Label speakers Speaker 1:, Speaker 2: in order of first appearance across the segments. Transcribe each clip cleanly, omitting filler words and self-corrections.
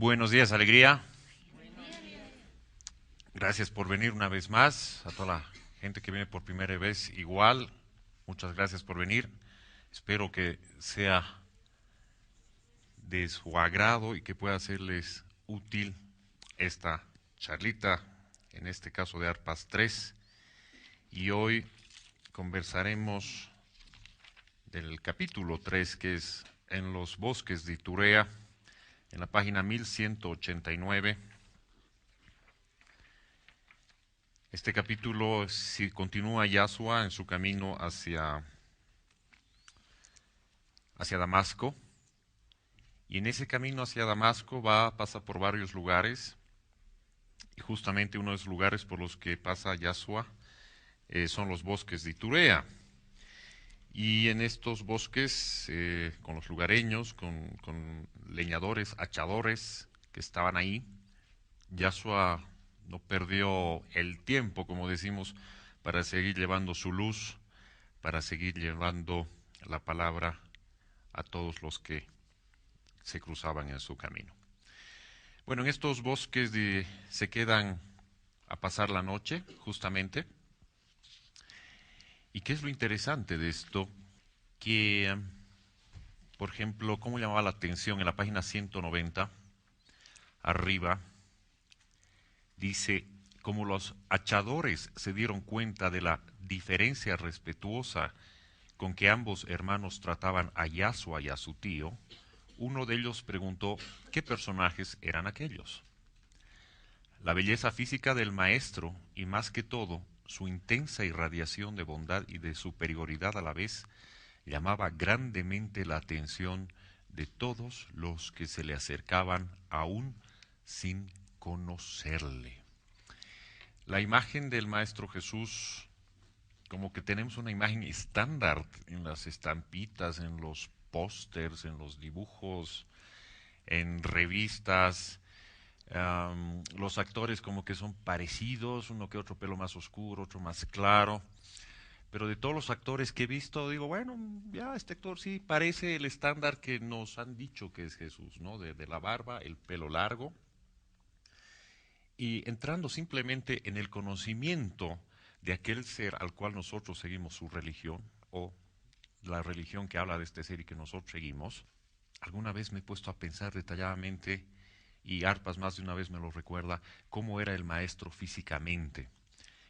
Speaker 1: Buenos días, alegría. Gracias por venir una vez más. A toda la gente que viene por primera vez, igual. Muchas gracias por venir. Espero que sea de su agrado y que pueda serles útil esta charlita, en este caso de Arpas 3. Y hoy conversaremos del capítulo 3, que es En los bosques de Iturea, en la página 1189. Este capítulo si continúa Yahshua en su camino hacia Damasco, y en ese camino hacia Damasco pasa por varios lugares, y justamente uno de los lugares por los que pasa Yahshua son los bosques de Iturea. Y en estos bosques, con los lugareños, con leñadores, hachadores que estaban ahí, Yahshua no perdió el tiempo, como decimos, para seguir llevando su luz, para seguir llevando la palabra a todos los que se cruzaban en su camino. Bueno, en estos bosques se quedan a pasar la noche, justamente. ¿Y qué es lo interesante de esto? Que, por ejemplo, ¿cómo llamaba la atención? En la página 190, arriba, dice: como los hachadores se dieron cuenta de la diferencia respetuosa con que ambos hermanos trataban a Yahshua y a su tío, uno de ellos preguntó qué personajes eran aquellos. La belleza física del maestro, y más que todo, su intensa irradiación de bondad y de superioridad a la vez, llamaba grandemente la atención de todos los que se le acercaban aún sin conocerle. La imagen del Maestro Jesús, como que tenemos una imagen estándar en las estampitas, en los pósters, en los dibujos, en revistas. Los actores como que son parecidos, uno que otro pelo más oscuro, otro más claro. Pero de todos los actores que he visto, digo, bueno, ya este actor sí parece el estándar que nos han dicho que es Jesús, ¿no? De la barba, el pelo largo. Y entrando simplemente en el conocimiento de aquel ser al cual nosotros seguimos su religión, o la religión que habla de este ser y que nosotros seguimos, alguna vez me he puesto a pensar detalladamente, y Arpas más de una vez me lo recuerda, cómo era el maestro físicamente.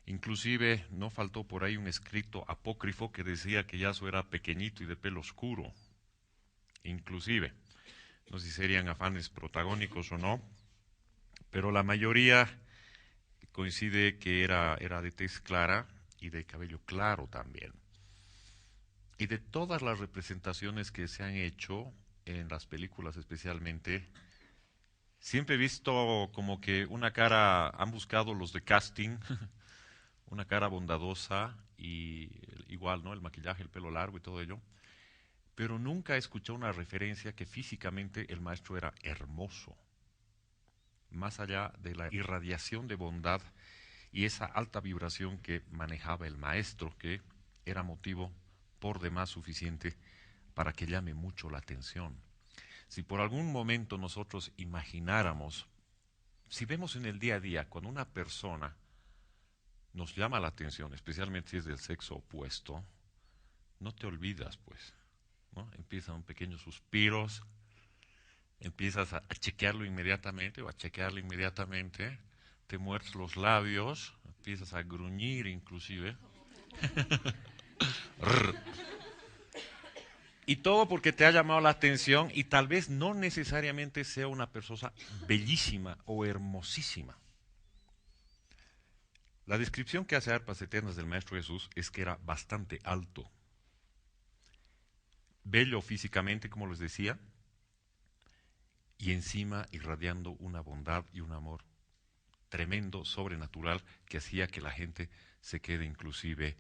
Speaker 1: Inclusive no faltó por ahí un escrito apócrifo que decía que Yahshua era pequeñito y de pelo oscuro. Inclusive, no sé si serían afanes protagónicos o no, pero la mayoría coincide que era de tez clara y de cabello claro también. Y de todas las representaciones que se han hecho, en las películas especialmente, siempre he visto como que una cara, han buscado los de casting, una cara bondadosa y igual, ¿no? El maquillaje, el pelo largo y todo ello. Pero nunca he escuchado una referencia que físicamente el maestro era hermoso. Más allá de la irradiación de bondad y esa alta vibración que manejaba el maestro, que era motivo por demás suficiente para que llame mucho la atención. Si por algún momento nosotros imagináramos, si vemos en el día a día, cuando una persona nos llama la atención, especialmente si es del sexo opuesto, no te olvidas, pues, ¿no? Empiezan pequeños suspiros, empiezas a chequearlo inmediatamente o a chequearlo inmediatamente, te muerdes los labios, empiezas a gruñir inclusive. Y todo porque te ha llamado la atención y tal vez no necesariamente sea una persona bellísima o hermosísima. La descripción que hace Arpas Eternas del Maestro Jesús es que era bastante alto, bello físicamente, como les decía, y encima irradiando una bondad y un amor tremendo, sobrenatural, que hacía que la gente se quede inclusive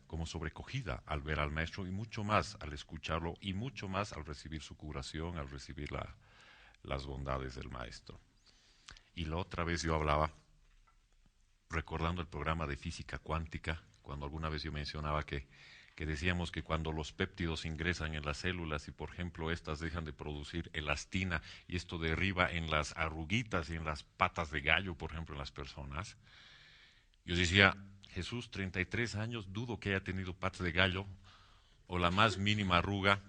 Speaker 1: como sobrecogida al ver al maestro, y mucho más al escucharlo, y mucho más al recibir su curación, al recibir las bondades del maestro. Y la otra vez yo hablaba, recordando el programa de física cuántica, cuando alguna vez yo mencionaba que que decíamos que cuando los péptidos ingresan en las células y, por ejemplo, estas dejan de producir elastina y esto derriba en las arruguitas y en las patas de gallo, por ejemplo, en las personas. Yo decía, Jesús, 33 años, dudo que haya tenido patas de gallo o la más mínima arruga,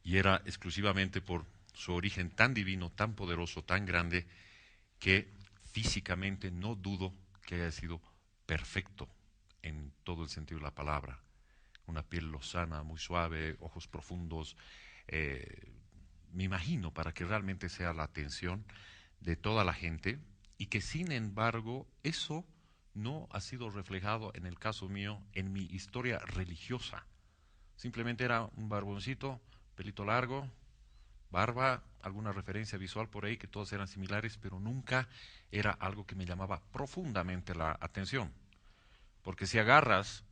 Speaker 1: y era exclusivamente por su origen tan divino, tan poderoso, tan grande, que físicamente no dudo que haya sido perfecto en todo el sentido de la palabra. Una piel lozana, muy suave, ojos profundos. Me imagino para que realmente sea la atención de toda la gente y que sin embargo eso no ha sido reflejado en el caso mío en mi historia religiosa. Simplemente era un barboncito, pelito largo, barba, alguna referencia visual por ahí que todas eran similares, pero nunca era algo que me llamaba profundamente la atención. Porque si agarras,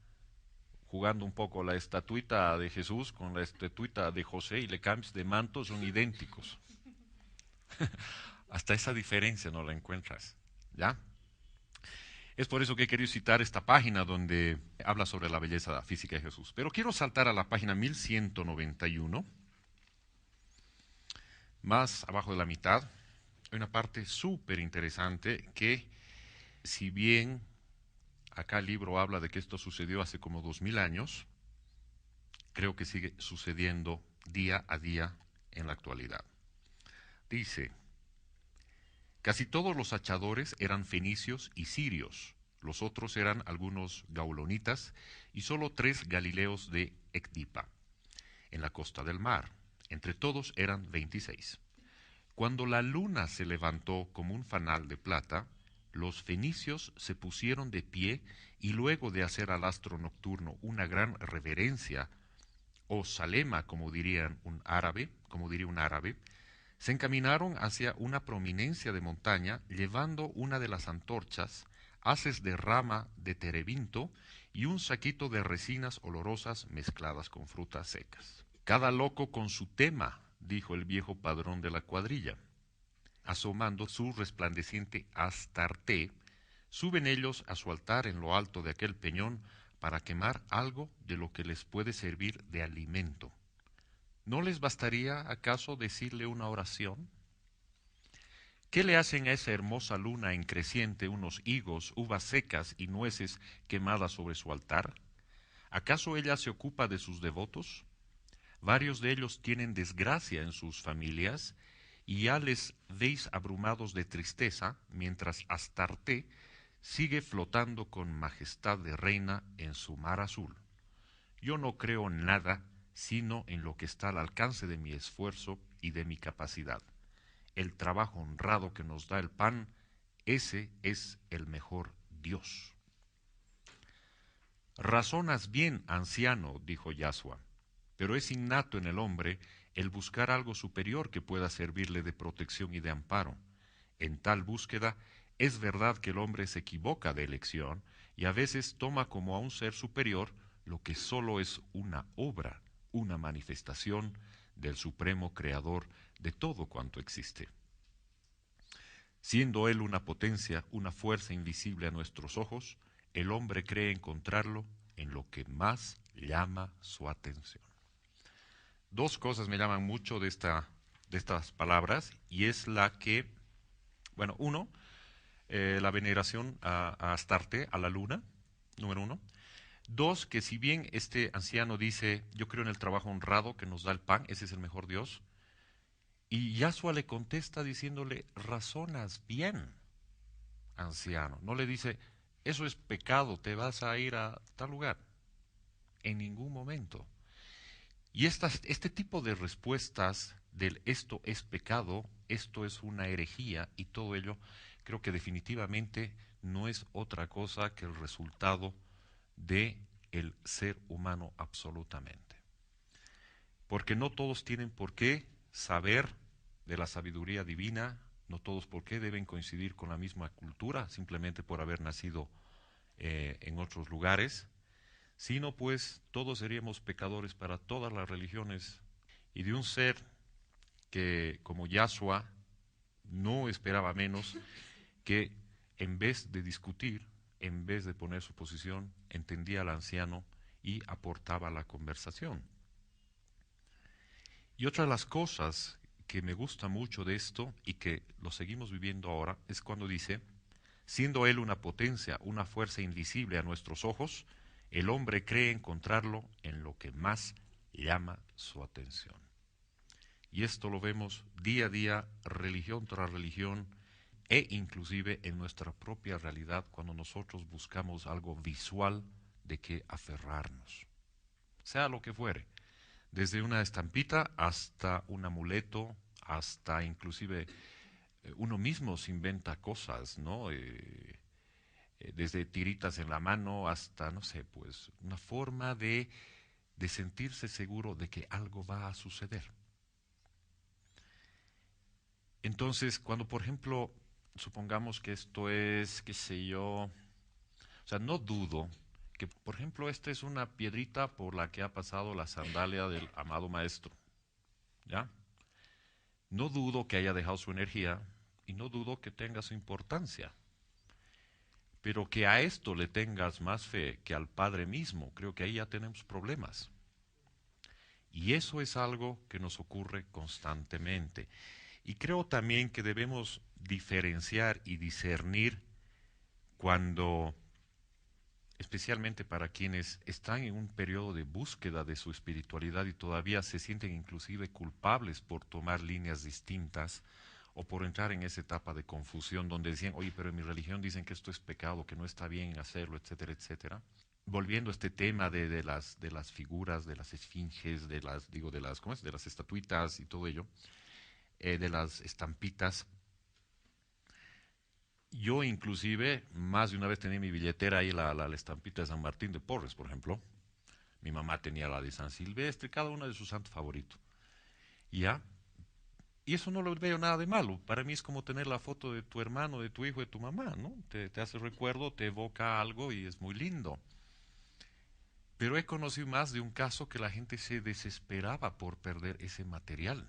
Speaker 1: jugando un poco, la estatuita de Jesús con la estatuita de José y le cambias de manto, son idénticos. Hasta esa diferencia no la encuentras, ¿ya? Es por eso que he querido citar esta página donde habla sobre la belleza física de Jesús. Pero quiero saltar a la página 1191, más abajo de la mitad. Hay una parte súper interesante que, si bien acá el libro habla de que esto sucedió hace como 2000 años, creo que sigue sucediendo día a día en la actualidad. Dice, casi todos los hachadores eran fenicios y sirios, los otros eran algunos gaulonitas y solo 3 galileos de Ecdipa, en la costa del mar. Entre todos eran 26. Cuando la luna se levantó como un fanal de plata, los fenicios se pusieron de pie y luego de hacer al astro nocturno una gran reverencia, o salema, como diría un árabe, se encaminaron hacia una prominencia de montaña, llevando una de las antorchas, haces de rama de terebinto y un saquito de resinas olorosas mezcladas con frutas secas. Cada loco con su tema, dijo el viejo padrón de la cuadrilla. Asomando su resplandeciente Astarte, suben ellos a su altar en lo alto de aquel peñón para quemar algo de lo que les puede servir de alimento. ¿No les bastaría acaso decirle una oración? ¿Qué le hacen a esa hermosa luna en creciente unos higos, uvas secas y nueces quemadas sobre su altar? ¿Acaso ella se ocupa de sus devotos? Varios de ellos tienen desgracia en sus familias y ya les veis abrumados de tristeza, mientras Astarte sigue flotando con majestad de reina en su mar azul. Yo no creo en nada sino en lo que está al alcance de mi esfuerzo y de mi capacidad. El trabajo honrado que nos da el pan, ese es el mejor Dios. Razonas bien, anciano, dijo Yasua, pero es innato en el hombre el buscar algo superior que pueda servirle de protección y de amparo. En tal búsqueda es verdad que el hombre se equivoca de elección y a veces toma como a un ser superior lo que sólo es una obra, una manifestación del supremo creador de todo cuanto existe. Siendo él una potencia, una fuerza invisible a nuestros ojos, el hombre cree encontrarlo en lo que más llama su atención. Dos cosas me llaman mucho de estas palabras, y es la que, bueno, uno, la veneración a Astarte, a la luna, número uno. Dos, que si bien este anciano dice, yo creo en el trabajo honrado que nos da el pan, ese es el mejor Dios, y Yahshua le contesta diciéndole, razonas bien, anciano. No le dice, eso es pecado, te vas a ir a tal lugar. En ningún momento. Y este tipo de respuestas del esto es pecado, esto es una herejía y todo ello, creo que definitivamente no es otra cosa que el resultado de el ser humano absolutamente. Porque no todos tienen por qué saber de la sabiduría divina, no todos por qué deben coincidir con la misma cultura, simplemente por haber nacido en otros lugares, sino pues todos seríamos pecadores para todas las religiones, y de un ser que como Yahshua no esperaba menos que en vez de discutir, en vez de poner su posición, entendía al anciano y aportaba a la conversación. Y otra de las cosas que me gusta mucho de esto y que lo seguimos viviendo ahora es cuando dice, siendo él una potencia, una fuerza invisible a nuestros ojos, el hombre cree encontrarlo en lo que más llama su atención. Y esto lo vemos día a día, religión tras religión, e inclusive en nuestra propia realidad cuando nosotros buscamos algo visual de que aferrarnos, sea lo que fuere, desde una estampita hasta un amuleto, hasta inclusive uno mismo se inventa cosas, ¿no? Desde tiritas en la mano hasta, no sé, pues una forma de sentirse seguro de que algo va a suceder. Entonces, cuando por ejemplo, supongamos que esto es, qué sé yo, o sea, no dudo que, por ejemplo, esta es una piedrita por la que ha pasado la sandalia del amado maestro, ¿ya? No dudo que haya dejado su energía y no dudo que tenga su importancia, pero que a esto le tengas más fe que al Padre mismo, creo que ahí ya tenemos problemas. Y eso es algo que nos ocurre constantemente. Y creo también que debemos diferenciar y discernir cuando, especialmente para quienes están en un periodo de búsqueda de su espiritualidad y todavía se sienten inclusive culpables por tomar líneas distintas o por entrar en esa etapa de confusión donde decían, oye, pero en mi religión dicen que esto es pecado, que no está bien hacerlo, etcétera, etcétera. Volviendo a este tema de las figuras, de las esfinges, de las, digo, de las, ¿cómo es? De las estatuitas y todo ello, de las estampitas. Yo inclusive, más de una vez tenía en mi billetera ahí la estampita de San Martín de Porres, por ejemplo. Mi mamá tenía la de San Silvestre, cada una de sus santos favoritos. ¿Ya? Y eso no lo veo nada de malo. Para mí es como tener la foto de tu hermano, de tu hijo, de tu mamá, ¿no? Te hace recuerdo, te evoca algo y es muy lindo. Pero he conocido más de un caso que la gente se desesperaba por perder ese material.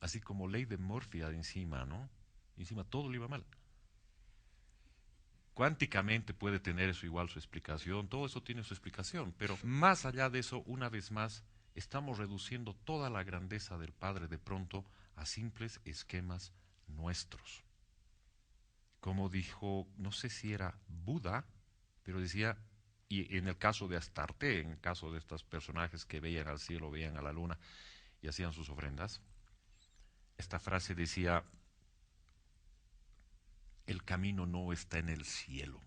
Speaker 1: Así como ley de Murphy encima, ¿no? Encima todo le iba mal. Cuánticamente puede tener eso igual su explicación, todo eso tiene su explicación, pero más allá de eso, una vez más, estamos reduciendo toda la grandeza del Padre de pronto a simples esquemas nuestros. Como dijo, no sé si era Buda, pero decía, y en el caso de Astarte, en el caso de estos personajes que veían al cielo, veían a la luna y hacían sus ofrendas, esta frase decía, el camino no está en el cielo,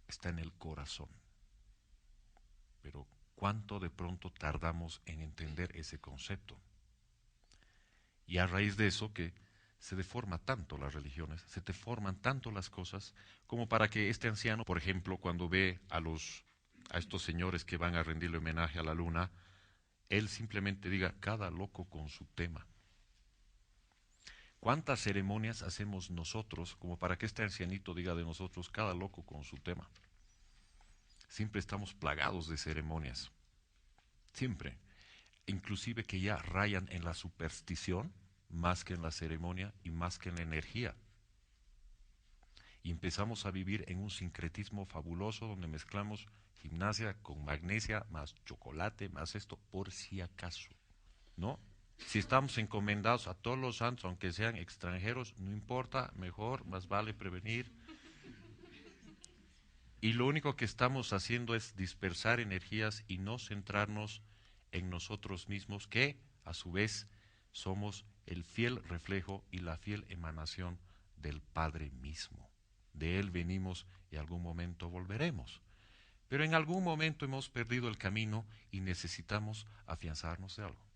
Speaker 1: está en el corazón. Pero cuánto de pronto tardamos en entender ese concepto. Y a raíz de eso que se deforma tanto las religiones, se deforman tanto las cosas, como para que este anciano, por ejemplo, cuando ve a estos señores que van a rendirle homenaje a la luna, él simplemente diga, cada loco con su tema. ¿Cuántas ceremonias hacemos nosotros como para que este ancianito diga de nosotros, cada loco con su tema? Siempre estamos plagados de ceremonias. Siempre. Inclusive que ya rayan en la superstición más que en la ceremonia y más que en la energía. Y empezamos a vivir en un sincretismo fabuloso donde mezclamos gimnasia con magnesia, más chocolate, más esto, por si acaso, ¿no? Si estamos encomendados a todos los santos, aunque sean extranjeros, no importa, mejor, más vale prevenir. Y lo único que estamos haciendo es dispersar energías y no centrarnos en nosotros mismos, que a su vez somos el fiel reflejo y la fiel emanación del Padre mismo. De Él venimos y algún momento volveremos. Pero en algún momento hemos perdido el camino y necesitamos afianzarnos de algo.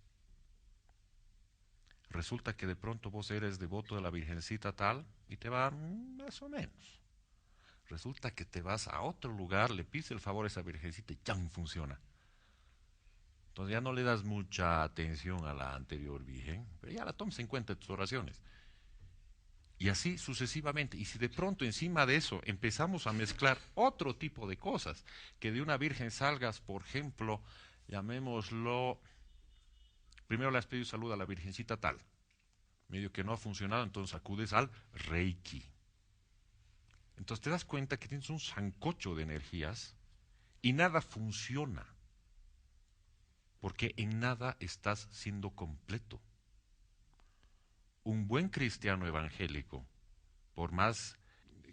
Speaker 1: Resulta que de pronto vos eres devoto de la Virgencita tal y te va más o menos. Resulta que te vas a otro lugar, le pides el favor a esa Virgencita y ¡chan! Funciona. Entonces ya no le das mucha atención a la anterior Virgen, pero ya la tomas en cuenta en tus oraciones. Y así sucesivamente. Y si de pronto encima de eso empezamos a mezclar otro tipo de cosas, que de una Virgen salgas, por ejemplo, llamémoslo, primero le has pedido salud a la Virgencita tal, medio que no ha funcionado, entonces acudes al Reiki. Entonces te das cuenta que tienes un sancocho de energías Y nada funciona, porque en nada estás siendo completo. Un buen cristiano evangélico, por más,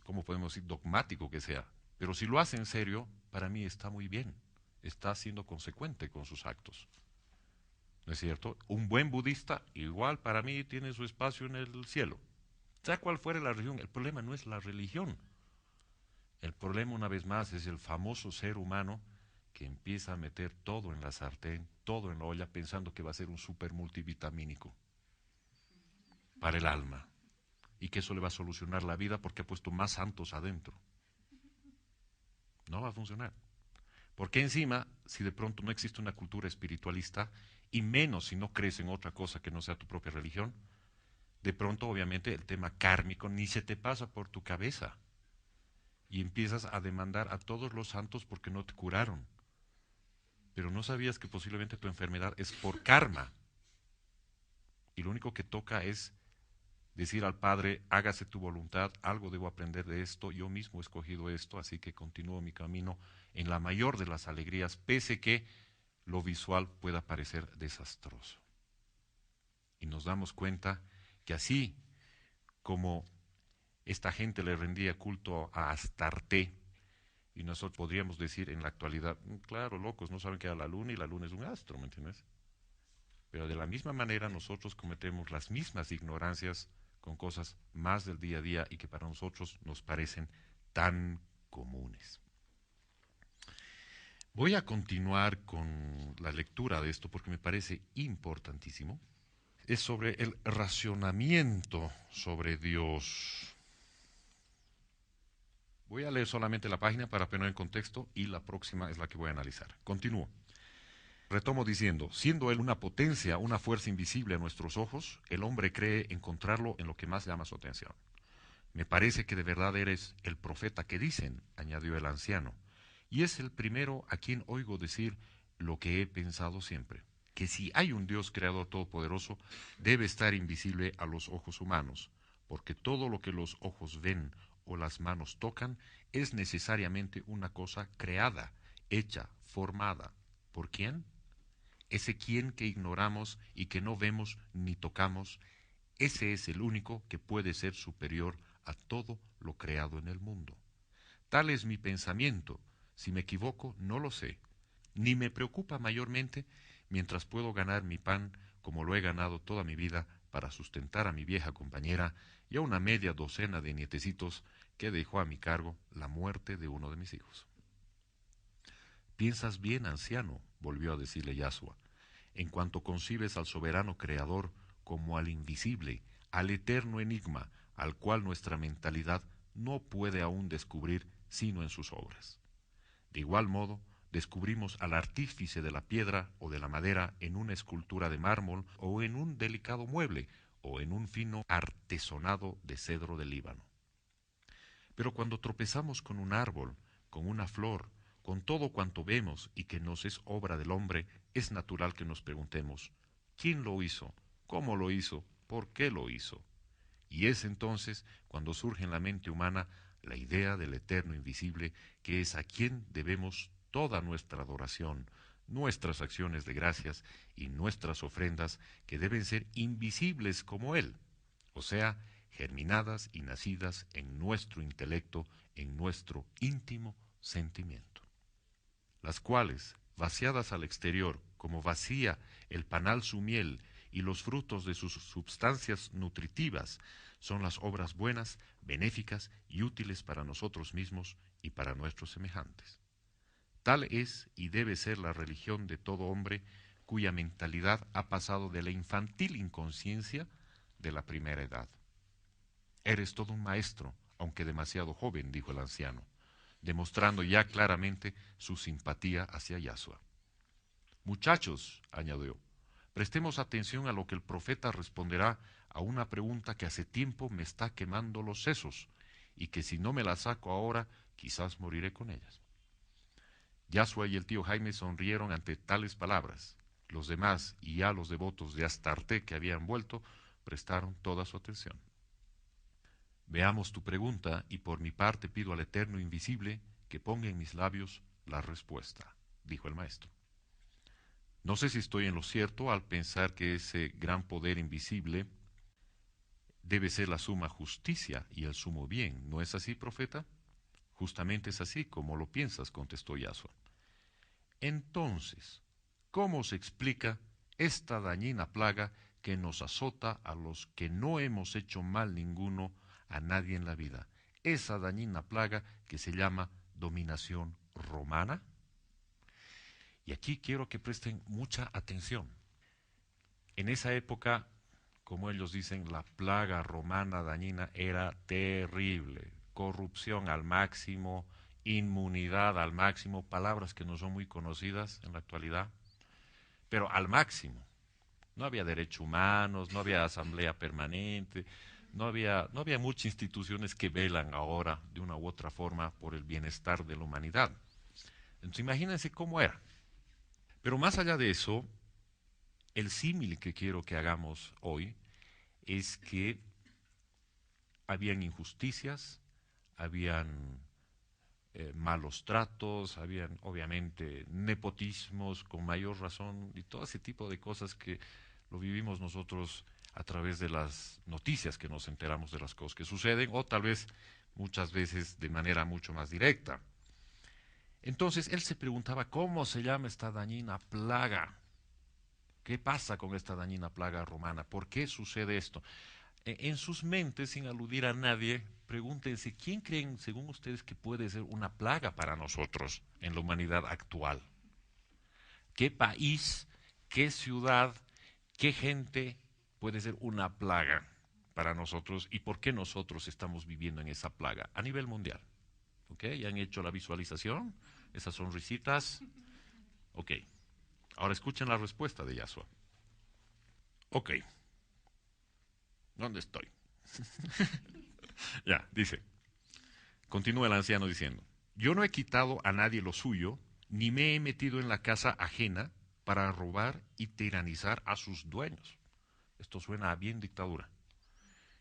Speaker 1: ¿cómo podemos decir?, dogmático que sea, pero si lo hace en serio, para mí está muy bien. Está siendo consecuente con sus actos. ¿No es cierto? Un buen budista, igual para mí, tiene su espacio en el cielo. Sea cual fuere la religión, el problema no es la religión. El problema, una vez más, es el famoso ser humano que empieza a meter todo en la sartén, todo en la olla, pensando que va a ser un super multivitamínico para el alma y que eso le va a solucionar la vida porque ha puesto más santos adentro. No va a funcionar. Porque encima, si de pronto no existe una cultura espiritualista, y menos si no crees en otra cosa que no sea tu propia religión, de pronto obviamente el tema kármico ni se te pasa por tu cabeza. Y empiezas a demandar a todos los santos porque no te curaron. Pero no sabías que posiblemente tu enfermedad es por karma. Y lo único que toca es decir al Padre, hágase tu voluntad, algo debo aprender de esto, yo mismo he escogido esto, así que continúo mi camino en la mayor de las alegrías, pese que lo visual pueda parecer desastroso. Y nos damos cuenta que así como esta gente le rendía culto a Astarte, y nosotros podríamos decir en la actualidad, claro, locos, no saben que era la luna y la luna es un astro, ¿me entiendes? Pero de la misma manera nosotros cometemos las mismas ignorancias con cosas más del día a día y que para nosotros nos parecen tan comunes. Voy a continuar con la lectura de esto porque me parece importantísimo. Es sobre el racionamiento sobre Dios. Voy a leer solamente la página para poner en contexto y la próxima es la que voy a analizar. Continúo. Retomo diciendo, siendo él una potencia, una fuerza invisible a nuestros ojos, el hombre cree encontrarlo en lo que más llama su atención. Me parece que de verdad eres el profeta que dicen, añadió el anciano, y es el primero a quien oigo decir lo que he pensado siempre, que si hay un Dios creador todopoderoso, debe estar invisible a los ojos humanos, porque todo lo que los ojos ven o las manos tocan es necesariamente una cosa creada, hecha, formada. ¿Por quién? Ese quién que ignoramos y que no vemos ni tocamos, ese es el único que puede ser superior a todo lo creado en el mundo. Tal es mi pensamiento. Si me equivoco, no lo sé. Ni me preocupa mayormente mientras puedo ganar mi pan como lo he ganado toda mi vida para sustentar a mi vieja compañera y a una media docena de nietecitos que dejó a mi cargo la muerte de uno de mis hijos. Piensas bien, anciano, volvió a decirle Yasua, en cuanto concibes al soberano creador como al invisible, al eterno enigma, al cual nuestra mentalidad no puede aún descubrir sino en sus obras. De igual modo, descubrimos al artífice de la piedra o de la madera en una escultura de mármol o en un delicado mueble o en un fino artesonado de cedro del Líbano. Pero cuando tropezamos con un árbol, con una flor, con todo cuanto vemos y que nos es obra del hombre, es natural que nos preguntemos, ¿quién lo hizo? ¿Cómo lo hizo? ¿Por qué lo hizo? Y es entonces cuando surge en la mente humana la idea del eterno invisible, que es a quien debemos toda nuestra adoración, nuestras acciones de gracias y nuestras ofrendas, que deben ser invisibles como Él, o sea, germinadas y nacidas en nuestro intelecto, en nuestro íntimo sentimiento, las cuales, vaciadas al exterior, como vacía el panal su miel y los frutos de sus substancias nutritivas, son las obras buenas, benéficas y útiles para nosotros mismos y para nuestros semejantes. Tal es y debe ser la religión de todo hombre cuya mentalidad ha pasado de la infantil inconsciencia de la primera edad. Eres todo un maestro, aunque demasiado joven, dijo el anciano, demostrando ya claramente su simpatía hacia Yasua. Muchachos, añadió, prestemos atención a lo que el profeta responderá a una pregunta que hace tiempo me está quemando los sesos, y que si no me la saco ahora, quizás moriré con ellas. Yasua y el tío Jaime sonrieron ante tales palabras. Los demás, y ya los devotos de Astarte que habían vuelto, prestaron toda su atención. Veamos tu pregunta, y por mi parte pido al Eterno Invisible que ponga en mis labios la respuesta, dijo el maestro. No sé si estoy en lo cierto al pensar que ese gran poder invisible debe ser la suma justicia y el sumo bien. ¿No es así, profeta? Justamente es así como lo piensas, contestó Yahshua. Entonces, ¿cómo se explica esta dañina plaga que nos azota a los que no hemos hecho mal ninguno a nadie en la vida? Esa dañina plaga que se llama dominación romana. Y aquí quiero que presten mucha atención. En esa época, como ellos dicen, la plaga romana dañina era terrible. Corrupción al máximo, inmunidad al máximo, palabras que no son muy conocidas en la actualidad, pero al máximo. No había derechos humanos, no había asamblea permanente, no había muchas instituciones que velan ahora de una u otra forma por el bienestar de la humanidad. Entonces imagínense cómo era. Pero más allá de eso, el símil que quiero que hagamos hoy es que habían injusticias, habían malos tratos, habían obviamente nepotismos con mayor razón y todo ese tipo de cosas que lo vivimos nosotros a través de las noticias que nos enteramos de las cosas que suceden o tal vez muchas veces de manera mucho más directa. Entonces él se preguntaba cómo se llama esta dañina plaga. ¿Qué pasa con esta dañina plaga romana? ¿Por qué sucede esto? En sus mentes, sin aludir a nadie, pregúntense, ¿quién creen, según ustedes, que puede ser una plaga para nosotros en la humanidad actual? ¿Qué país, qué ciudad, qué gente puede ser una plaga para nosotros y por qué nosotros estamos viviendo en esa plaga a nivel mundial? ¿Ok? ¿Ya han hecho la visualización? Esas sonrisitas. Ok. Ahora escuchen la respuesta de Yahshua. Ok. ¿Dónde estoy? Ya, dice. Continúa el anciano diciendo, yo no he quitado a nadie lo suyo, ni me he metido en la casa ajena para robar y tiranizar a sus dueños. Esto suena a bien dictadura.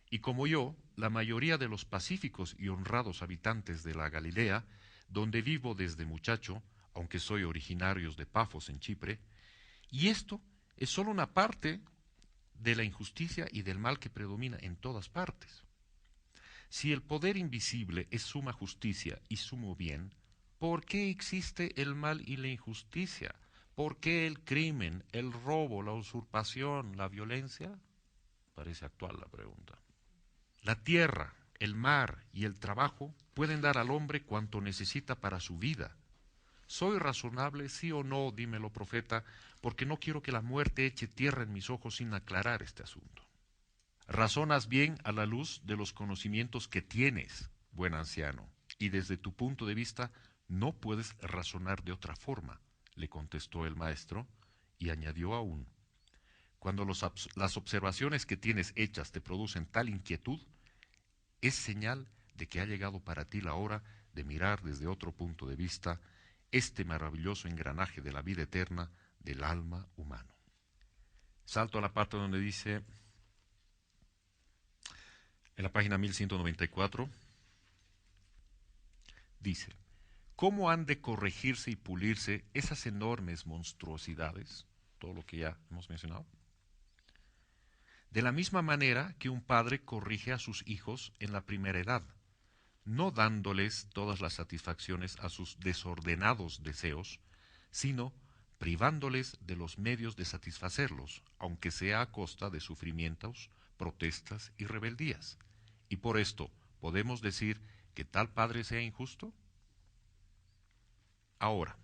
Speaker 1: Y como yo, la mayoría de los pacíficos y honrados habitantes de la Galilea, donde vivo desde muchacho, aunque soy originario de Pafos en Chipre, y esto es solo una parte de la injusticia y del mal que predomina en todas partes. Si el poder invisible es suma justicia y sumo bien, ¿por qué existe el mal y la injusticia? ¿Por qué el crimen, el robo, la usurpación, la violencia? Parece actual la pregunta. La tierra, el mar y el trabajo pueden dar al hombre cuanto necesita para su vida. ¿Soy razonable, sí o no, dímelo, profeta, porque no quiero que la muerte eche tierra en mis ojos sin aclarar este asunto? Razonas bien a la luz de los conocimientos que tienes, buen anciano, y desde tu punto de vista no puedes razonar de otra forma, le contestó el maestro, y añadió aún, cuando las observaciones que tienes hechas te producen tal inquietud, es señal de que ha llegado para ti la hora de mirar desde otro punto de vista este maravilloso engranaje de la vida eterna del alma humano. Salto a la parte donde dice, en la página 1194, dice, ¿cómo han de corregirse y pulirse esas enormes monstruosidades? Todo lo que ya hemos mencionado. De la misma manera que un padre corrige a sus hijos en la primera edad, no dándoles todas las satisfacciones a sus desordenados deseos, sino privándoles de los medios de satisfacerlos, aunque sea a costa de sufrimientos, protestas y rebeldías. Y por esto, ¿podemos decir que tal padre sea injusto? Ahora,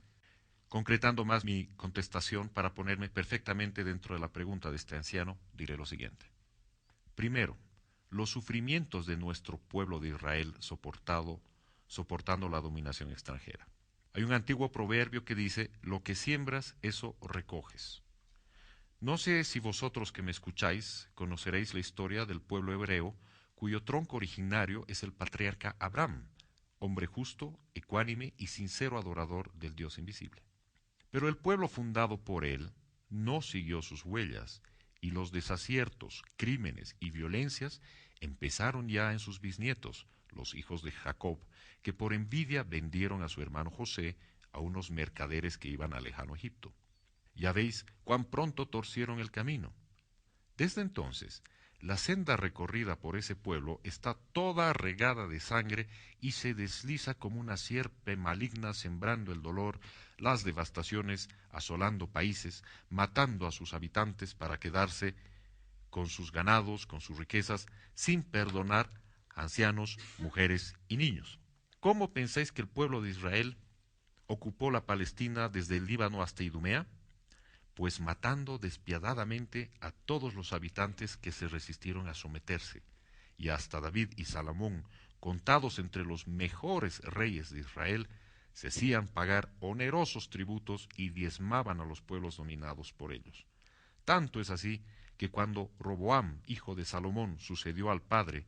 Speaker 1: concretando más mi contestación para ponerme perfectamente dentro de la pregunta de este anciano, diré lo siguiente. Primero, los sufrimientos de nuestro pueblo de Israel soportando la dominación extranjera. Hay un antiguo proverbio que dice, lo que siembras, eso recoges. No sé si vosotros que me escucháis conoceréis la historia del pueblo hebreo, cuyo tronco originario es el patriarca Abraham, hombre justo, ecuánime y sincero adorador del Dios invisible. Pero el pueblo fundado por él no siguió sus huellas, y los desaciertos, crímenes y violencias empezaron ya en sus bisnietos, los hijos de Jacob, que por envidia vendieron a su hermano José a unos mercaderes que iban al lejano Egipto. Ya veis cuán pronto torcieron el camino. Desde entonces, la senda recorrida por ese pueblo está toda regada de sangre y se desliza como una sierpe maligna sembrando el dolor, las devastaciones, asolando países, matando a sus habitantes para quedarse con sus ganados, con sus riquezas, sin perdonar a ancianos, mujeres y niños. ¿Cómo pensáis que el pueblo de Israel ocupó la Palestina desde el Líbano hasta Idumea? Pues matando despiadadamente a todos los habitantes que se resistieron a someterse, y hasta David y Salomón, contados entre los mejores reyes de Israel, se hacían pagar onerosos tributos y diezmaban a los pueblos dominados por ellos. Tanto es así que cuando Roboam, hijo de Salomón, sucedió al padre,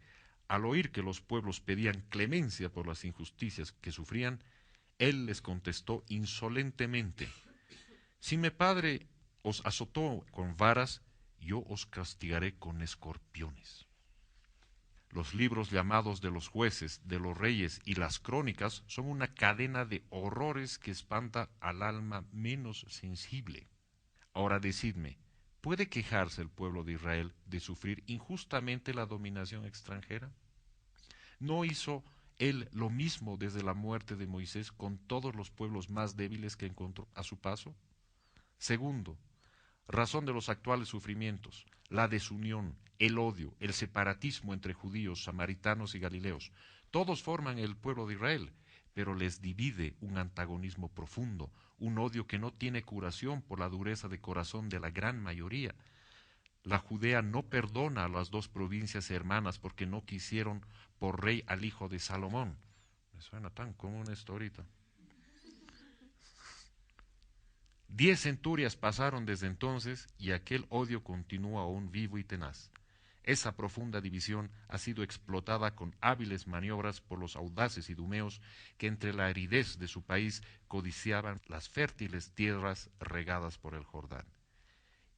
Speaker 1: al oír que los pueblos pedían clemencia por las injusticias que sufrían, él les contestó insolentemente: si mi padre os azotó con varas, yo os castigaré con escorpiones. Los libros llamados de los jueces, de los reyes y las crónicas son una cadena de horrores que espanta al alma menos sensible. Ahora decidme, ¿puede quejarse el pueblo de Israel de sufrir injustamente la dominación extranjera? ¿No hizo él lo mismo desde la muerte de Moisés con todos los pueblos más débiles que encontró a su paso? Segundo, razón de los actuales sufrimientos, la desunión, el odio, el separatismo entre judíos, samaritanos y galileos. Todos forman el pueblo de Israel, pero les divide un antagonismo profundo, un odio que no tiene curación por la dureza de corazón de la gran mayoría. La Judea no perdona a las dos provincias hermanas porque no quisieron por rey al hijo de Salomón. Me suena tan común esto ahorita. 10 centurias pasaron desde entonces y aquel odio continúa aún vivo y tenaz. Esa profunda división ha sido explotada con hábiles maniobras por los audaces idumeos que entre la aridez de su país codiciaban las fértiles tierras regadas por el Jordán.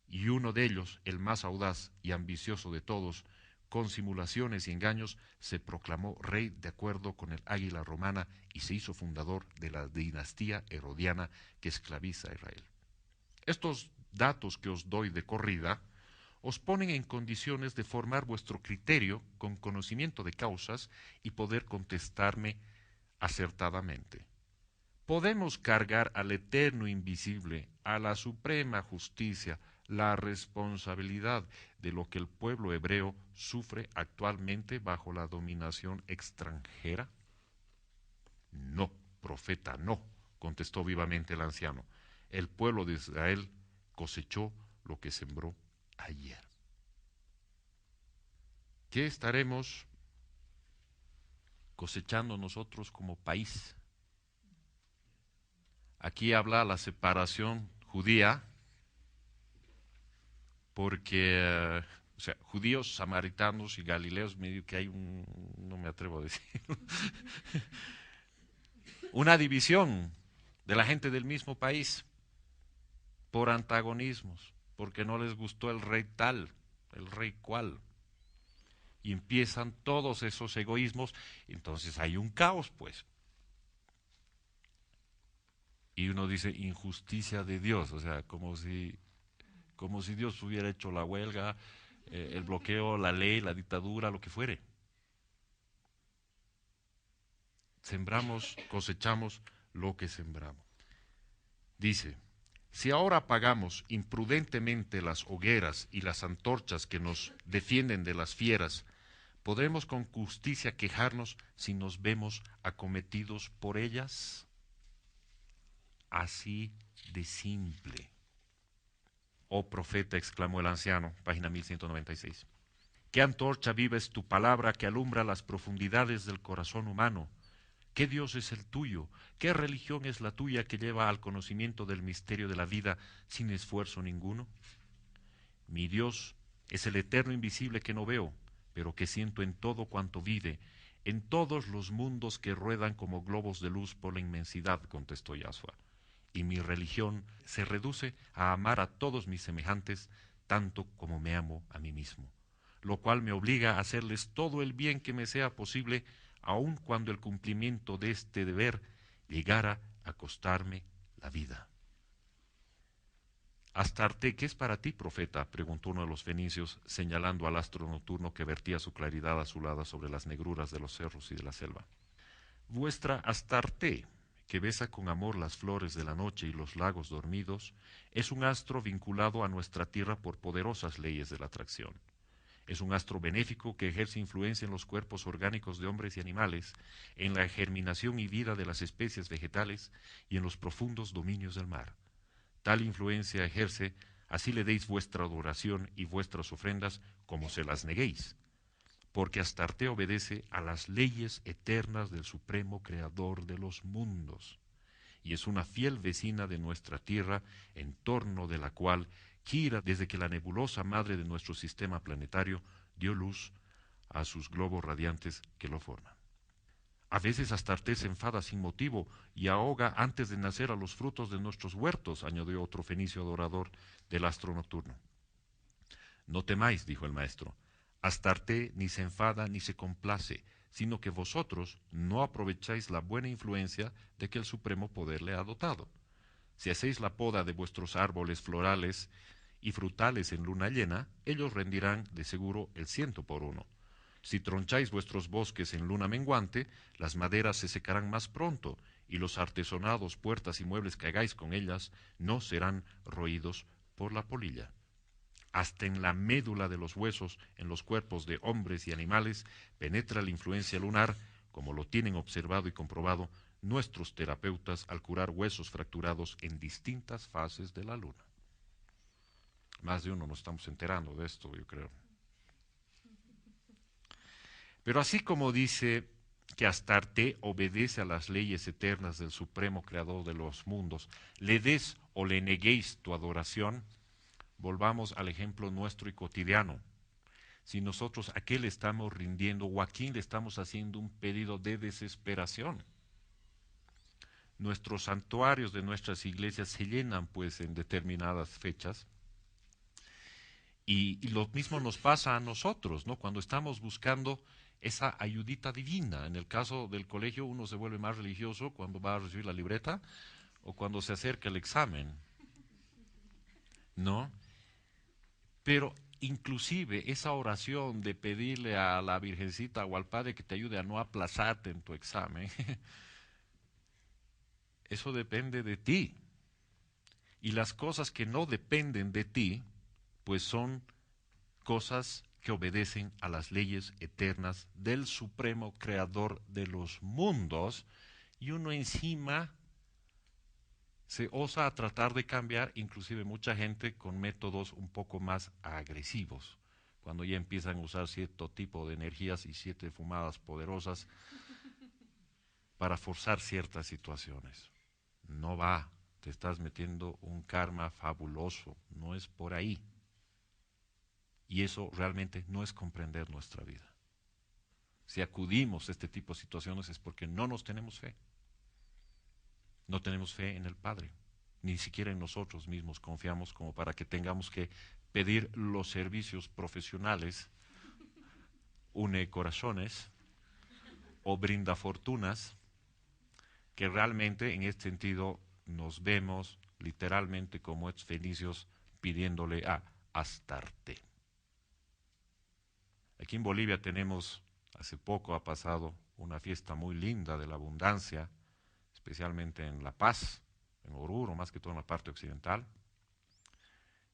Speaker 1: Y uno de ellos, el más audaz y ambicioso de todos, con simulaciones y engaños, se proclamó rey de acuerdo con el águila romana y se hizo fundador de la dinastía herodiana que esclaviza a Israel. Estos datos que os doy de corrida os ponen en condiciones de formar vuestro criterio con conocimiento de causas y poder contestarme acertadamente. Podemos cargar al eterno invisible, a la suprema justicia, la responsabilidad de lo que el pueblo hebreo sufre actualmente bajo la dominación extranjera? No, profeta, no, contestó vivamente el anciano. El pueblo de Israel cosechó lo que sembró ayer. ¿Qué estaremos cosechando nosotros como país? Aquí habla la separación judía, porque, o sea, judíos, samaritanos y galileos, medio que hay no me atrevo a decir, una división de la gente del mismo país por antagonismos, porque no les gustó el rey tal, el rey cual. Y empiezan todos esos egoísmos, entonces hay un caos, pues. Y uno dice injusticia de Dios, o sea, como si Dios hubiera hecho la huelga, el bloqueo, la ley, la dictadura, lo que fuere. Sembramos, cosechamos lo que sembramos. Dice, si ahora apagamos imprudentemente las hogueras y las antorchas que nos defienden de las fieras, ¿podremos con justicia quejarnos si nos vemos acometidos por ellas? Así de simple. Oh profeta, exclamó el anciano, página 1196. ¿Qué antorcha viva es tu palabra que alumbra las profundidades del corazón humano? ¿Qué Dios es el tuyo? ¿Qué religión es la tuya que lleva al conocimiento del misterio de la vida sin esfuerzo ninguno? Mi Dios es el eterno invisible que no veo, pero que siento en todo cuanto vive, en todos los mundos que ruedan como globos de luz por la inmensidad, contestó Yahshua. Y mi religión se reduce a amar a todos mis semejantes tanto como me amo a mí mismo, lo cual me obliga a hacerles todo el bien que me sea posible, aun cuando el cumplimiento de este deber llegara a costarme la vida. Astarte, ¿qué es para ti, profeta?, preguntó uno de los fenicios, señalando al astro nocturno que vertía su claridad azulada sobre las negruras de los cerros y de la selva. Vuestra Astarte, que besa con amor las flores de la noche y los lagos dormidos, es un astro vinculado a nuestra tierra por poderosas leyes de la atracción. Es un astro benéfico que ejerce influencia en los cuerpos orgánicos de hombres y animales, en la germinación y vida de las especies vegetales y en los profundos dominios del mar. Tal influencia ejerce, así le deis vuestra adoración y vuestras ofrendas, como se las neguéis, porque Astarte obedece a las leyes eternas del Supremo Creador de los mundos, y es una fiel vecina de nuestra tierra, en torno de la cual gira desde que la nebulosa madre de nuestro sistema planetario dio luz a sus globos radiantes que lo forman. A veces Astarte se enfada sin motivo y ahoga antes de nacer a los frutos de nuestros huertos, añadió otro fenicio adorador del astro nocturno. No temáis, dijo el maestro, Astarte ni se enfada ni se complace, sino que vosotros no aprovecháis la buena influencia de que el supremo poder le ha dotado. Si hacéis la poda de vuestros árboles florales y frutales en luna llena, ellos rendirán de seguro el 100 por 1. Si troncháis vuestros bosques en luna menguante, las maderas se secarán más pronto, y los artesonados, puertas y muebles que hagáis con ellas no serán roídos por la polilla. Hasta en la médula de los huesos, en los cuerpos de hombres y animales, penetra la influencia lunar, como lo tienen observado y comprobado nuestros terapeutas al curar huesos fracturados en distintas fases de la luna. Más de uno nos estamos enterando de esto, yo creo. Pero así como dice que Astarte obedece a las leyes eternas del Supremo Creador de los mundos, le des o le neguéis tu adoración, volvamos al ejemplo nuestro y cotidiano. Si nosotros a qué le estamos rindiendo o a quién le estamos haciendo un pedido de desesperación. Nuestros santuarios de nuestras iglesias se llenan pues en determinadas fechas y lo mismo nos pasa a nosotros, ¿no? Cuando estamos buscando esa ayudita divina. En el caso del colegio uno se vuelve más religioso cuando va a recibir la libreta o cuando se acerca el examen, ¿no? Pero inclusive esa oración de pedirle a la Virgencita o al Padre que te ayude a no aplazarte en tu examen, eso depende de ti. Y las cosas que no dependen de ti, pues son cosas que obedecen a las leyes eternas del Supremo Creador de los mundos, y uno encima se osa a tratar de cambiar, inclusive mucha gente con métodos un poco más agresivos, cuando ya empiezan a usar cierto tipo de energías y ciertas fumadas poderosas para forzar ciertas situaciones. No va, te estás metiendo un karma fabuloso, no es por ahí. Y eso realmente no es comprender nuestra vida. Si acudimos a este tipo de situaciones es porque no nos tenemos fe. No tenemos fe en el Padre. Ni siquiera en nosotros mismos confiamos como para que tengamos que pedir los servicios profesionales, une corazones o brinda fortunas, que realmente en este sentido nos vemos literalmente como estos fenicios pidiéndole a Astarte. Aquí en Bolivia tenemos, hace poco ha pasado una fiesta muy linda de la abundancia, especialmente en La Paz, en Oruro, más que todo en la parte occidental.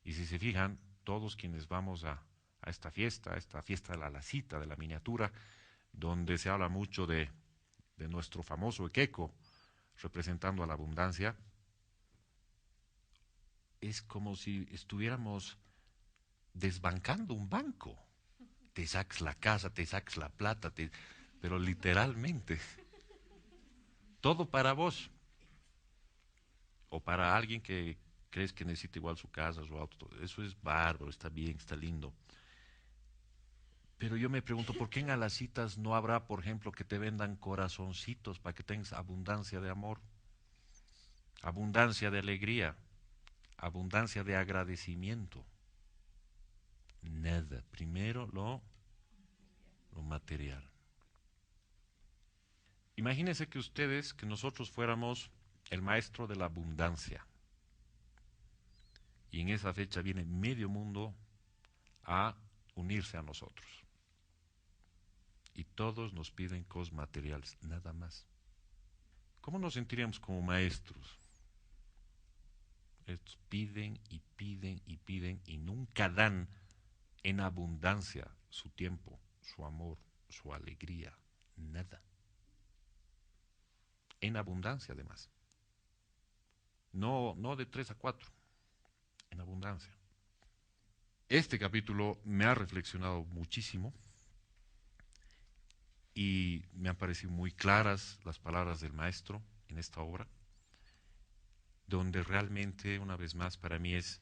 Speaker 1: Y si se fijan, todos quienes vamos a esta fiesta de la lacita, de la miniatura, donde se habla mucho de nuestro famoso Equeco, representando a la abundancia, es como si estuviéramos desbancando un banco. Te sacas la casa, te sacas la plata, pero literalmente, todo para vos. O para alguien que crees que necesita igual su casa, su auto, eso es bárbaro, está bien, está lindo. Pero yo me pregunto, ¿por qué en Alacitas no habrá, por ejemplo, que te vendan corazoncitos para que tengas abundancia de amor, abundancia de alegría, abundancia de agradecimiento? Nada. Primero lo material. Imagínense que ustedes, que nosotros fuéramos el maestro de la abundancia. Y en esa fecha viene medio mundo a unirse a nosotros. Y todos nos piden cosas materiales, nada más. ¿Cómo nos sentiríamos como maestros? Estos piden y piden y piden y nunca dan en abundancia su tiempo, su amor, su alegría, nada. En abundancia además. No de 3 a 4, en abundancia. Este capítulo me ha reflexionado muchísimo y me han parecido muy claras las palabras del maestro en esta obra, donde realmente, una vez más, para mí es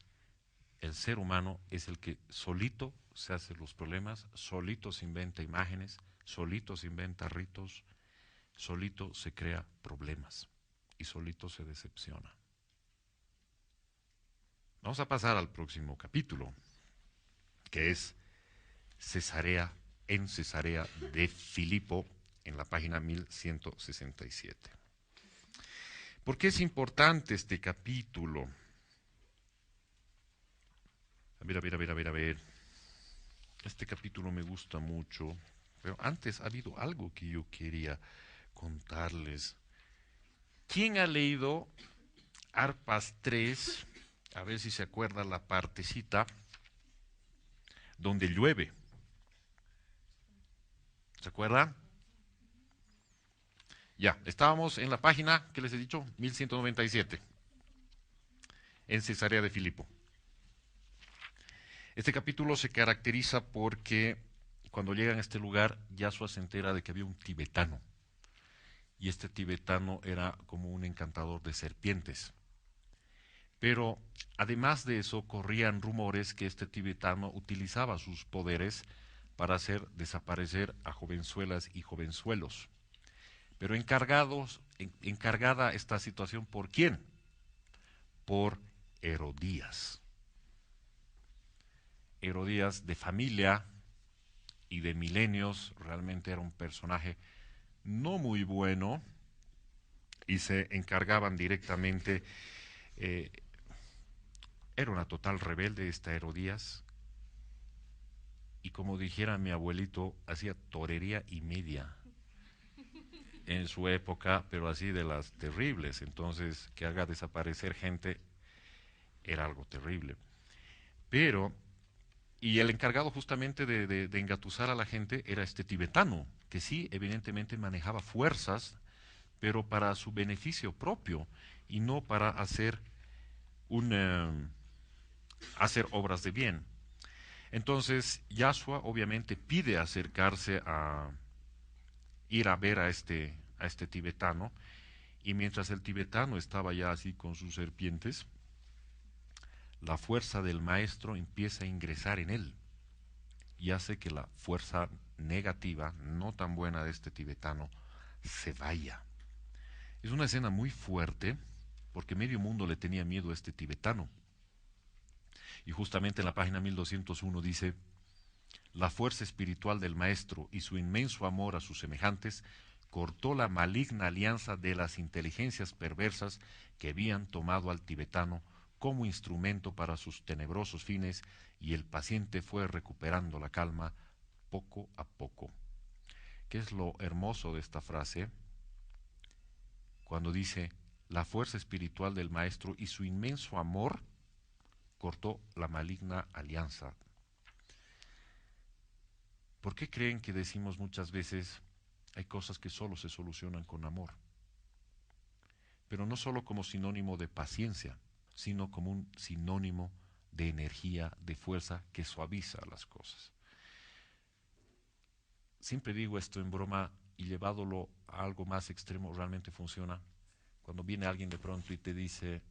Speaker 1: el ser humano es el que solito se hace los problemas, solito se inventa imágenes, solito se inventa ritos, solito se crea problemas y solito se decepciona. Vamos a pasar al próximo capítulo, que es en Cesarea de Filipo, en la página 1167. ¿Por qué es importante este capítulo? A ver. Este capítulo me gusta mucho, pero antes ha habido algo que yo quería contarles. ¿Quién ha leído Arpas 3? A ver si se acuerda la partecita donde llueve. ¿Se acuerdan? Ya, estábamos en la página, ¿qué les he dicho? 1197, en Cesarea de Filipo. Este capítulo se caracteriza porque cuando llegan a este lugar, Yasua se entera de que había un tibetano. Y este tibetano era como un encantador de serpientes. Pero además de eso, corrían rumores que este tibetano utilizaba sus poderes para hacer desaparecer a jovenzuelas y jovenzuelos. Pero encargada esta situación, ¿por quién? Por Herodías. Herodías, de familia y de milenios, realmente era un personaje no muy bueno y se encargaban directamente. Era una total rebelde esta Herodías y, como dijera mi abuelito, hacía torería y media en su época, pero así de las terribles. Entonces, que haga desaparecer gente era algo terrible. Pero, y el encargado justamente de engatusar a la gente era este tibetano, que sí, evidentemente manejaba fuerzas, pero para su beneficio propio y no para hacer obras de bien. Entonces, Yasua obviamente pide acercarse a ir a ver a este tibetano, y mientras el tibetano estaba ya así con sus serpientes, la fuerza del maestro empieza a ingresar en él y hace que la fuerza negativa, no tan buena de este tibetano, se vaya. Es una escena muy fuerte porque medio mundo le tenía miedo a este tibetano. Y justamente en la página 1201 dice: la fuerza espiritual del maestro y su inmenso amor a sus semejantes cortó la maligna alianza de las inteligencias perversas que habían tomado al tibetano como instrumento para sus tenebrosos fines, y el paciente fue recuperando la calma poco a poco. ¿Qué es lo hermoso de esta frase? Cuando dice: la fuerza espiritual del maestro y su inmenso amor cortó la maligna alianza. ¿Por qué creen que decimos muchas veces hay cosas que solo se solucionan con amor? Pero no solo como sinónimo de paciencia, sino como un sinónimo de energía, de fuerza que suaviza las cosas. Siempre digo esto en broma, y llevándolo a algo más extremo realmente funciona. Cuando viene alguien de pronto y te dice,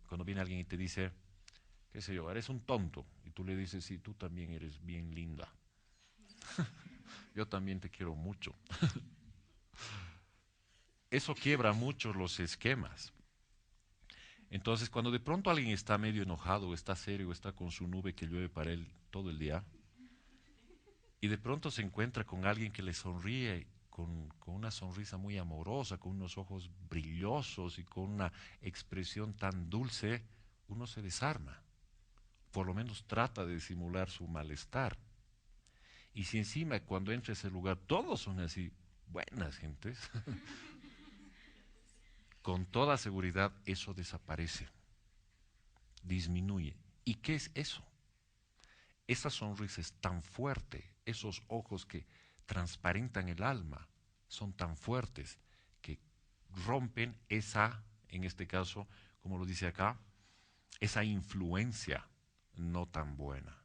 Speaker 1: qué sé yo, eres un tonto, y tú le dices: sí, tú también eres bien linda. Yo también te quiero mucho. Eso quiebra mucho los esquemas. Entonces, cuando de pronto alguien está medio enojado, o está serio, o está con su nube que llueve para él todo el día, y de pronto se encuentra con alguien que le sonríe con una sonrisa muy amorosa, con unos ojos brillosos y con una expresión tan dulce, uno se desarma. Por lo menos trata de disimular su malestar. Y si encima cuando entra a ese lugar todos son así, buenas gentes, con toda seguridad eso desaparece, disminuye. ¿Y qué es eso? Esa sonrisa es tan fuerte, esos ojos que transparentan el alma son tan fuertes que rompen esa, en este caso, como lo dice acá, esa influencia no tan buena.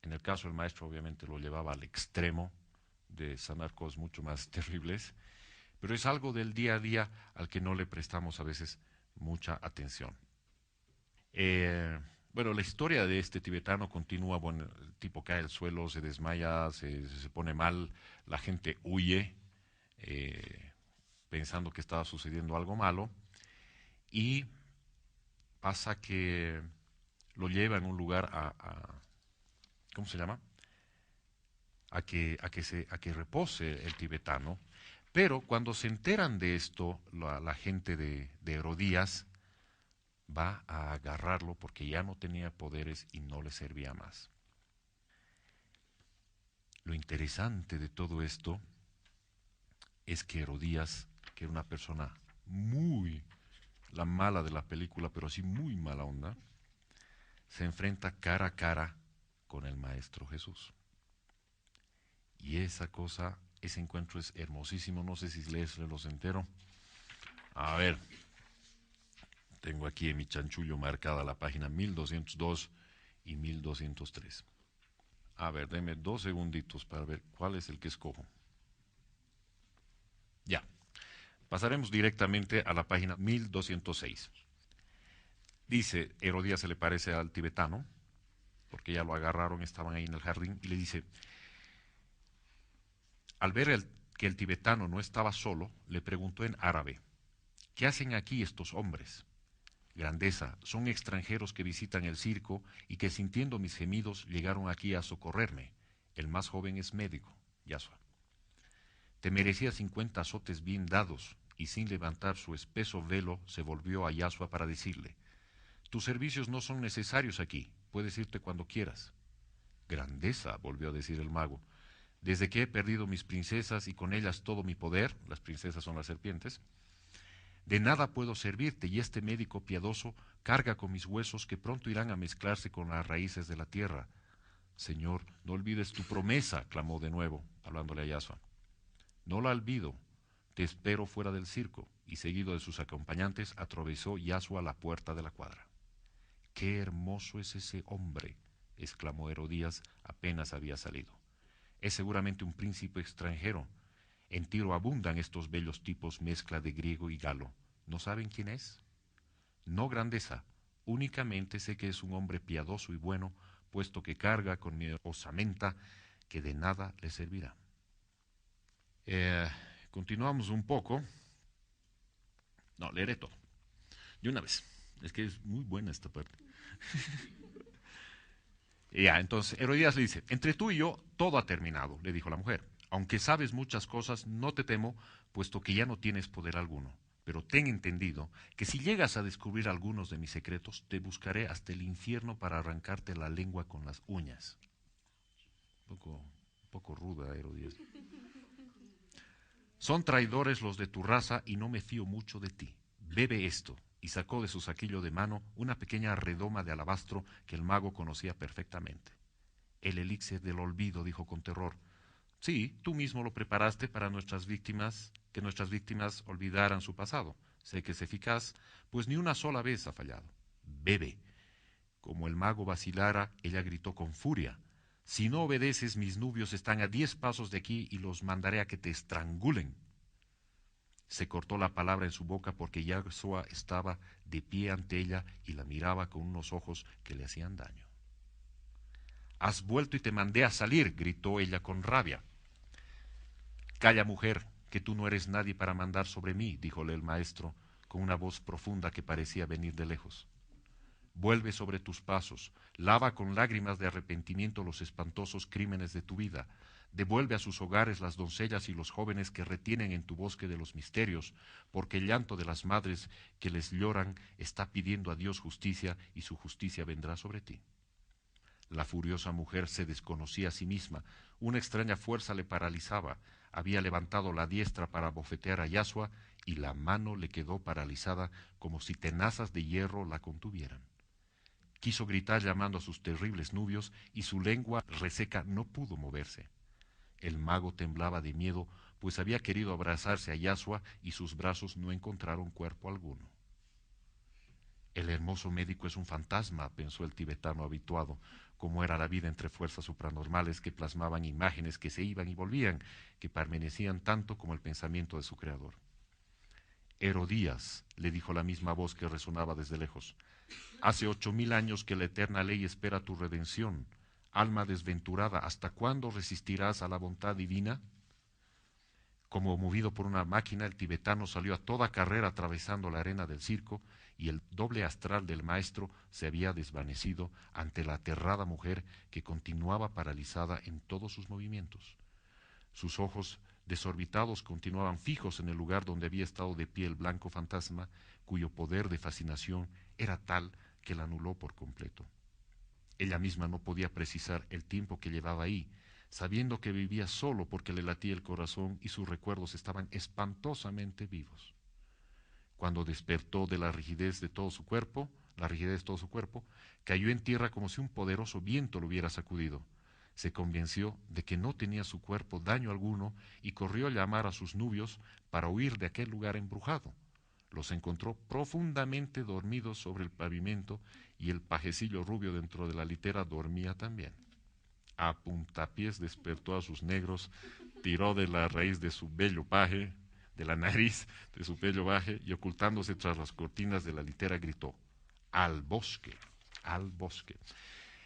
Speaker 1: En el caso del maestro obviamente lo llevaba al extremo de sanar cosas mucho más terribles, pero es algo del día a día al que no le prestamos a veces mucha atención. Bueno, la historia de este tibetano continúa, bueno, el tipo cae al suelo, se desmaya, se pone mal, la gente huye pensando que estaba sucediendo algo malo y pasa que lo lleva en un lugar ¿cómo se llama? A que repose el tibetano, pero cuando se enteran de esto, la gente de Herodías va a agarrarlo porque ya no tenía poderes y no le servía más. Lo interesante de todo esto es que Herodías, que era una persona muy la mala de la película, pero sí muy mala onda, se enfrenta cara a cara con el Maestro Jesús. Y esa cosa, ese encuentro es hermosísimo, no sé si les los entero. A ver, tengo aquí en mi chanchullo marcada la página 1202 y 1203. A ver, denme 2 segunditos para ver cuál es el que escojo. Ya, pasaremos directamente a la página 1206. Dice, Herodías se le parece al tibetano, porque ya lo agarraron, estaban ahí en el jardín, y le dice, al ver que el tibetano no estaba solo, le preguntó en árabe, ¿qué hacen aquí estos hombres? Grandeza, son extranjeros que visitan el circo y que sintiendo mis gemidos llegaron aquí a socorrerme. El más joven es médico, Yasua. Te merecía 50 azotes bien dados, y sin levantar su espeso velo se volvió a Yasua para decirle, tus servicios no son necesarios aquí, puedes irte cuando quieras. Grandeza, volvió a decir el mago, desde que he perdido mis princesas y con ellas todo mi poder, las princesas son las serpientes, de nada puedo servirte y este médico piadoso carga con mis huesos que pronto irán a mezclarse con las raíces de la tierra. Señor, no olvides tu promesa, clamó de nuevo, hablándole a Yasua. No la olvido, te espero fuera del circo, y seguido de sus acompañantes atravesó Yasua la puerta de la cuadra. ¡Qué hermoso es ese hombre! Exclamó Herodías apenas había salido. Es seguramente un príncipe extranjero. En Tiro abundan estos bellos tipos mezcla de griego y galo. ¿No saben quién es? No, grandeza, únicamente sé que es un hombre piadoso y bueno, puesto que carga con mi osamenta que de nada le servirá. Continuamos un poco. No, leeré todo. De una vez. Es que es muy buena esta parte. Ya, entonces Herodías le dice, entre tú y yo todo ha terminado, le dijo la mujer. Aunque sabes muchas cosas, no te temo, puesto que ya no tienes poder alguno. Pero ten entendido que si llegas a descubrir algunos de mis secretos, te buscaré hasta el infierno para arrancarte la lengua con las uñas. Un poco ruda, Herodías. Son traidores los de tu raza y no me fío mucho de ti. Bebe esto. Y sacó de su saquillo de mano una pequeña redoma de alabastro que el mago conocía perfectamente. El elixir del olvido, dijo con terror. Sí, tú mismo lo preparaste para nuestras víctimas, que nuestras víctimas olvidaran su pasado. Sé que es eficaz, pues ni una sola vez ha fallado. Bebe. Como el mago vacilara, ella gritó con furia. Si no obedeces, mis nubios están a 10 pasos de aquí y los mandaré a que te estrangulen. Se cortó la palabra en su boca porque Yasua estaba de pie ante ella y la miraba con unos ojos que le hacían daño. Has vuelto y te mandé a salir, gritó ella con rabia. Calla, mujer, que tú no eres nadie para mandar sobre mí, díjole el maestro con una voz profunda que parecía venir de lejos. Vuelve sobre tus pasos, lava con lágrimas de arrepentimiento los espantosos crímenes de tu vida, devuelve a sus hogares las doncellas y los jóvenes que retienen en tu bosque de los misterios, porque el llanto de las madres que les lloran está pidiendo a Dios justicia y su justicia vendrá sobre ti. La furiosa mujer se desconocía a sí misma, una extraña fuerza le paralizaba, había levantado la diestra para bofetear a Yasua y la mano le quedó paralizada como si tenazas de hierro la contuvieran. Quiso gritar llamando a sus terribles nubios y su lengua reseca no pudo moverse. El mago temblaba de miedo, pues había querido abrazarse a Yasua y sus brazos no encontraron cuerpo alguno. El hermoso médico es un fantasma, pensó el tibetano habituado, como era la vida entre fuerzas supranormales que plasmaban imágenes que se iban y volvían, que permanecían tanto como el pensamiento de su creador. Herodías, le dijo la misma voz que resonaba desde lejos, hace 8000 años que la eterna ley espera tu redención. Alma desventurada, ¿hasta cuándo resistirás a la voluntad divina? Como movido por una máquina, el tibetano salió a toda carrera atravesando la arena del circo y el doble astral del maestro se había desvanecido ante la aterrada mujer que continuaba paralizada en todos sus movimientos. Sus ojos desorbitados continuaban fijos en el lugar donde había estado de pie el blanco fantasma, cuyo poder de fascinación era tal que la anuló por completo. Ella misma no podía precisar el tiempo que llevaba ahí, sabiendo que vivía solo porque le latía el corazón y sus recuerdos estaban espantosamente vivos. Cuando despertó de la rigidez de todo su cuerpo, cayó en tierra como si un poderoso viento lo hubiera sacudido. Se convenció de que no tenía su cuerpo daño alguno y corrió a llamar a sus nubios para huir de aquel lugar embrujado. Los encontró profundamente dormidos sobre el pavimento y el pajecillo rubio dentro de la litera dormía también. A puntapiés despertó a sus negros, tiró de la raíz de su bello paje, de la nariz de su bello paje, y ocultándose tras las cortinas de la litera gritó, ¡al bosque! ¡Al bosque!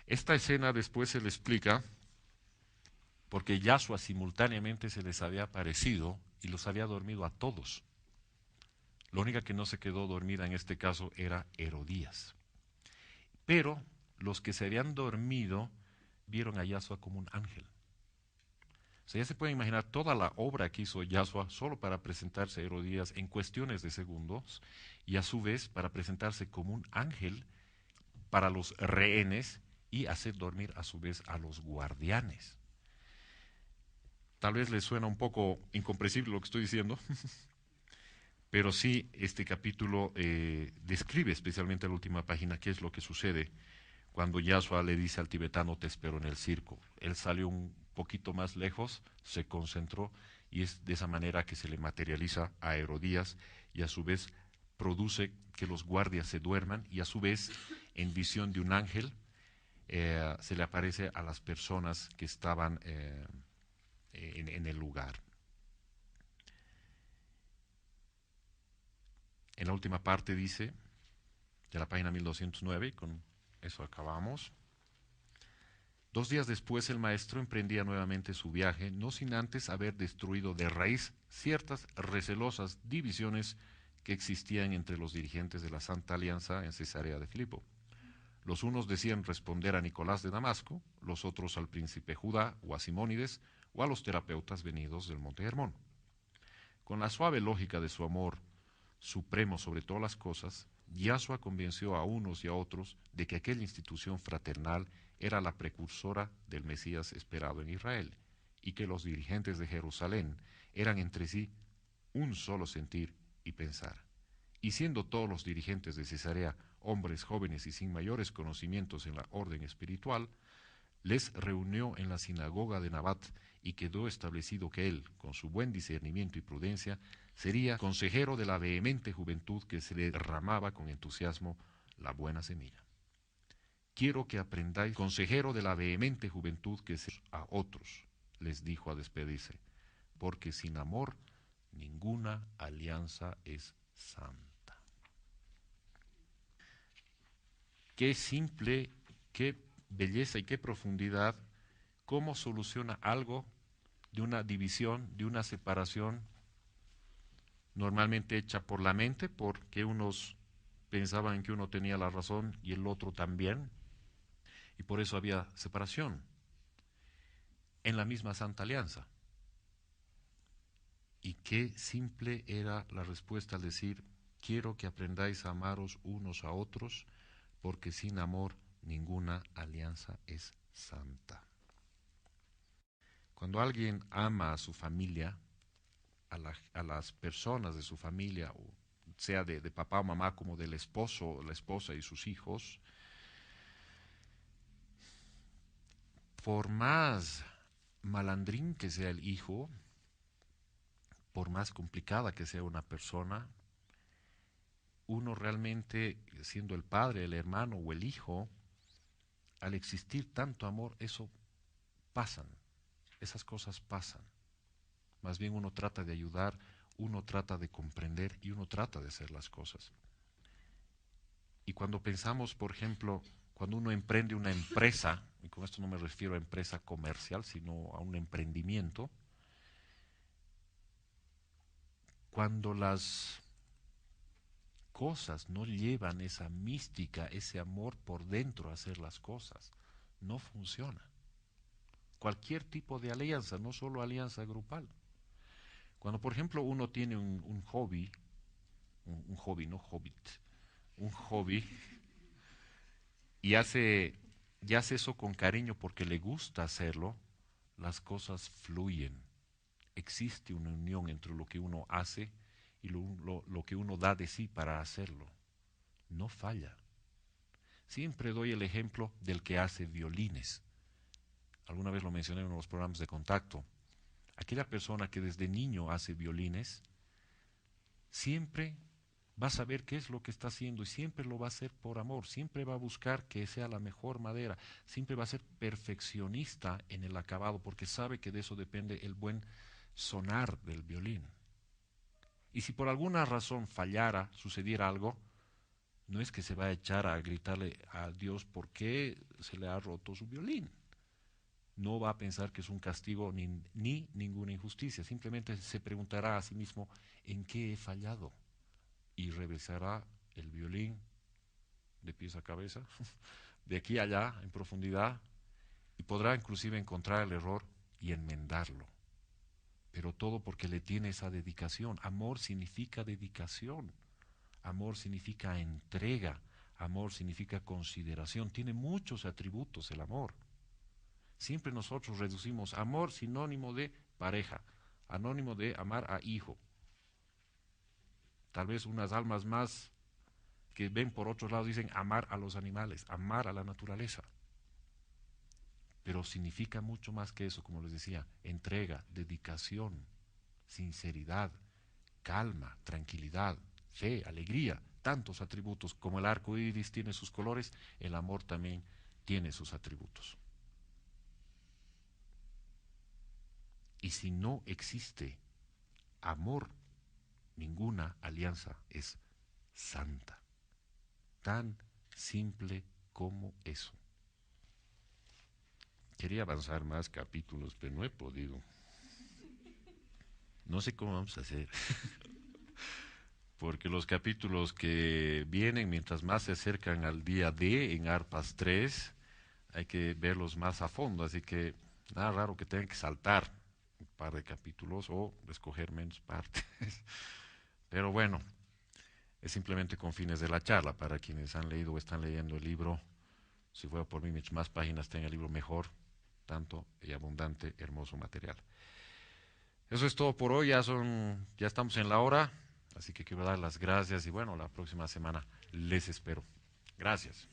Speaker 1: Esta escena después se le explica porque Yasua simultáneamente se les había aparecido y los había dormido a todos. La única que no se quedó dormida en este caso era Herodías. Pero los que se habían dormido vieron a Yasua como un ángel. O sea, ya se puede imaginar toda la obra que hizo Yasua solo para presentarse a Herodías en cuestiones de segundos y a su vez para presentarse como un ángel para los rehenes y hacer dormir a su vez a los guardianes. Tal vez les suena un poco incomprensible lo que estoy diciendo, pero sí este capítulo describe especialmente la última página qué es lo que sucede cuando Yasua le dice al tibetano te espero en el circo. Él salió un poquito más lejos, se concentró y es de esa manera que se le materializa a Herodías y a su vez produce que los guardias se duerman y a su vez en visión de un ángel se le aparece a las personas que estaban en el lugar. En la última parte dice, de la página 1209, con eso acabamos. 2 días después el maestro emprendía nuevamente su viaje, no sin antes haber destruido de raíz ciertas recelosas divisiones que existían entre los dirigentes de la Santa Alianza en Cesarea de Filipo. Los unos decían responder a Nicolás de Damasco, los otros al príncipe Judá o a Simónides o a los terapeutas venidos del Monte Hermón. Con la suave lógica de su amor supremo sobre todas las cosas, Yasua convenció a unos y a otros de que aquella institución fraternal era la precursora del Mesías esperado en Israel, y que los dirigentes de Jerusalén eran entre sí un solo sentir y pensar. Y siendo todos los dirigentes de Cesarea hombres jóvenes y sin mayores conocimientos en la orden espiritual, les reunió en la sinagoga de Nabat y quedó establecido que él, con su buen discernimiento y prudencia, sería consejero de la vehemente juventud que se le derramaba con entusiasmo la buena semilla. Quiero que aprendáis, consejero de la vehemente juventud que se a otros, les dijo a despedirse, porque sin amor ninguna alianza es santa. Qué simple, qué belleza y qué profundidad, cómo soluciona algo de una división, de una separación normalmente hecha por la mente, porque unos pensaban que uno tenía la razón y el otro también, y por eso había separación en la misma Santa Alianza. Y qué simple era la respuesta al decir: quiero que aprendáis a amaros unos a otros, porque sin amor ninguna alianza es santa. Cuando alguien ama a su familia, a las personas de su familia, o sea de papá o mamá, como del esposo o la esposa y sus hijos, por más malandrín que sea el hijo, por más complicada que sea una persona, uno realmente, siendo el padre, el hermano o el hijo, al existir tanto amor, eso pasan, esas cosas pasan. Más bien uno trata de ayudar, uno trata de comprender y uno trata de hacer las cosas. Y cuando pensamos, por ejemplo, cuando uno emprende una empresa, y con esto no me refiero a empresa comercial, sino a un emprendimiento, cuando las cosas no llevan esa mística, ese amor por dentro a hacer las cosas, no funciona. Cualquier tipo de alianza, no solo alianza grupal. Cuando, por ejemplo, uno tiene un hobby, un hobby, no hobbit, un hobby, y hace eso con cariño porque le gusta hacerlo, las cosas fluyen. Existe una unión entre lo que uno hace y lo que uno da de sí para hacerlo. No falla. Siempre doy el ejemplo del que hace violines. Alguna vez lo mencioné en uno de los programas de contacto. Aquella persona que desde niño hace violines, siempre va a saber qué es lo que está haciendo y siempre lo va a hacer por amor, siempre va a buscar que sea la mejor madera, siempre va a ser perfeccionista en el acabado porque sabe que de eso depende el buen sonar del violín. Y si por alguna razón fallara, sucediera algo, no es que se va a echar a gritarle a Dios por qué se le ha roto su violín. No va a pensar que es un castigo ni ninguna injusticia, simplemente se preguntará a sí mismo en qué he fallado y revisará el violín de pies a cabeza, de aquí a allá, en profundidad, y podrá inclusive encontrar el error y enmendarlo. Pero todo porque le tiene esa dedicación. Amor significa dedicación, amor significa entrega, amor significa consideración, tiene muchos atributos el amor. Siempre nosotros reducimos amor sinónimo de pareja, anónimo de amar a hijo. Tal vez unas almas más que ven por otros lados dicen amar a los animales, amar a la naturaleza. Pero significa mucho más que eso, como les decía: entrega, dedicación, sinceridad, calma, tranquilidad, fe, alegría, tantos atributos. Como el arco iris tiene sus colores, el amor también tiene sus atributos. Y si no existe amor, ninguna alianza es santa. Tan simple como eso. Quería avanzar más capítulos, pero no he podido. No sé cómo vamos a hacer. Porque los capítulos que vienen, mientras más se acercan al día D en ARPAS 3, hay que verlos más a fondo. Así que nada raro que tengan que saltar un par de capítulos o escoger menos partes. Pero bueno, es simplemente con fines de la charla. Para quienes han leído o están leyendo el libro, si fuera por mí, mientras más páginas tenga el libro, mejor. Tanto y abundante, hermoso material. Eso es todo por hoy, ya estamos en la hora, así que quiero dar las gracias y bueno, la próxima semana les espero. Gracias.